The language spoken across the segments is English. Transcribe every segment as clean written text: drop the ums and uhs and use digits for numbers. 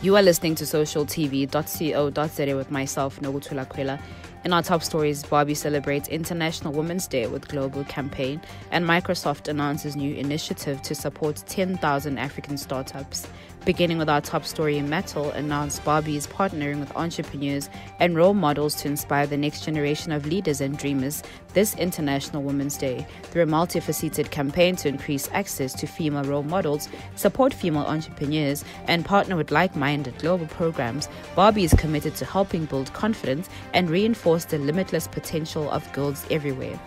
You are listening to socialtv.co.za with myself, Nokuthula Khwela. In our top stories, Barbie celebrates International Women's Day with global campaign, and Microsoft announces new initiative to support 10,000 African startups. Beginning with our top story, Metal announced Barbie is partnering with entrepreneurs and role models to inspire the next generation of leaders and dreamers this International Women's Day through a multifaceted campaign to increase access to female role models, support female entrepreneurs, and partner with like-minded global programs. Barbie is committed to helping build confidence and reinforce the limitless potential of girls everywhere.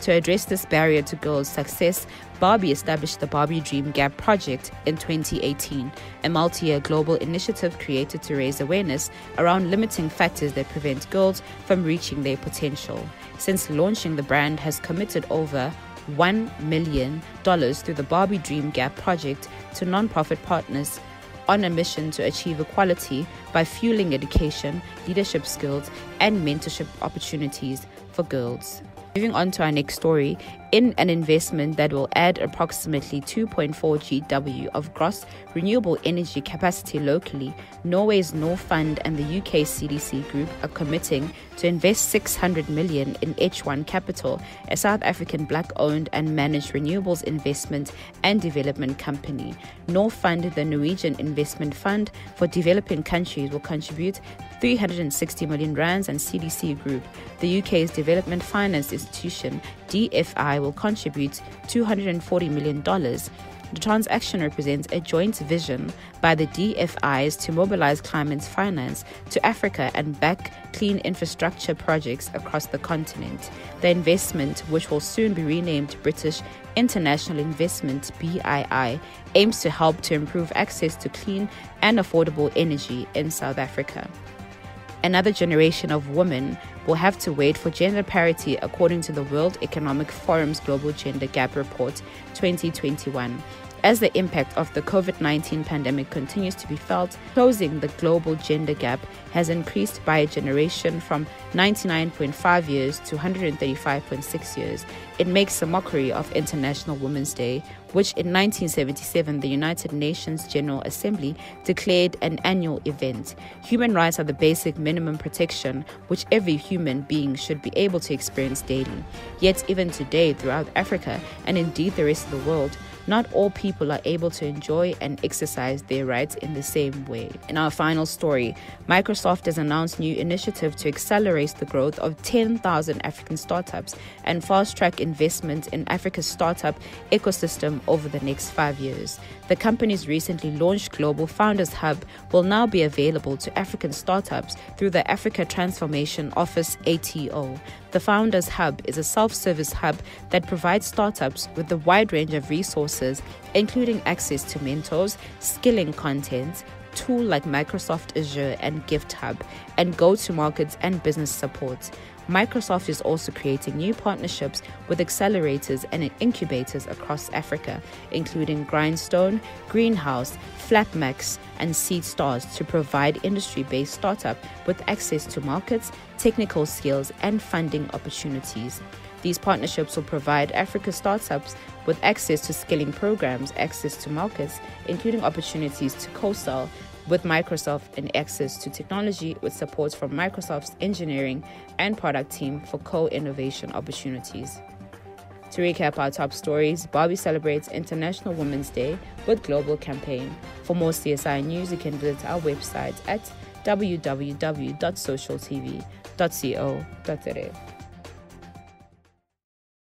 To address this barrier to girls' success, Barbie established the Barbie Dream Gap Project in 2018, a multi-year global initiative created to raise awareness around limiting factors that prevent girls from reaching their potential. Since launching, the brand has committed over $1 million through the Barbie Dream Gap Project to non-profit partners on a mission to achieve equality by fueling education, leadership skills, and mentorship opportunities for girls. Moving on to our next story, in an investment that will add approximately 2.4 GW of gross renewable energy capacity locally, Norway's Norfund and the UK CDC Group are committing to invest 600 million in H1 Capital, a South African black-owned and managed renewables investment and development company. Norfund, the Norwegian investment fund for developing countries, will contribute 360 million rands, and CDC Group, the UK's development finance institution, DFI, will contribute $240 million. The transaction represents a joint vision by the DFIs to mobilize climate finance to Africa and back clean infrastructure projects across the continent. The investment, which will soon be renamed British International Investment (BII), aims to help to improve access to clean and affordable energy in South Africa. Another generation of women will have to wait for gender parity, according to the World Economic Forum's Global Gender Gap Report 2021. As the impact of the COVID-19 pandemic continues to be felt, closing the global gender gap has increased by a generation from 99.5 years to 135.6 years. It makes a mockery of International Women's Day, which in 1977 the United Nations General Assembly declared an annual event. Human rights are the basic minimum protection which every human being should be able to experience daily. Yet even today, throughout Africa and indeed the rest of the world, not all people are able to enjoy and exercise their rights in the same way. In our final story, Microsoft has announced new initiative to accelerate the growth of 10,000 African startups and fast-track investment in Africa's startup ecosystem over the next 5 years. The company's recently launched Global Founders Hub will now be available to African startups through the Africa Transformation Office (ATO). The Founders Hub is a self-service hub that provides startups with a wide range of resources, including access to mentors, skilling content, tools like Microsoft Azure and GiftHub, and go-to-markets and business support. Microsoft is also creating new partnerships with accelerators and incubators across Africa, including Grindstone, Greenhouse, Flapmax, and SeedStars, to provide industry-based startup with access to markets, technical skills, and funding opportunities. These partnerships will provide Africa startups with access to skilling programs, access to markets, including opportunities to co-sell with Microsoft, and access to technology with support from Microsoft's engineering and product team for co-innovation opportunities. To recap our top stories, Barbie celebrates International Women's Day with global campaign. For more CSI news, you can visit our website at www.socialtv.co.za.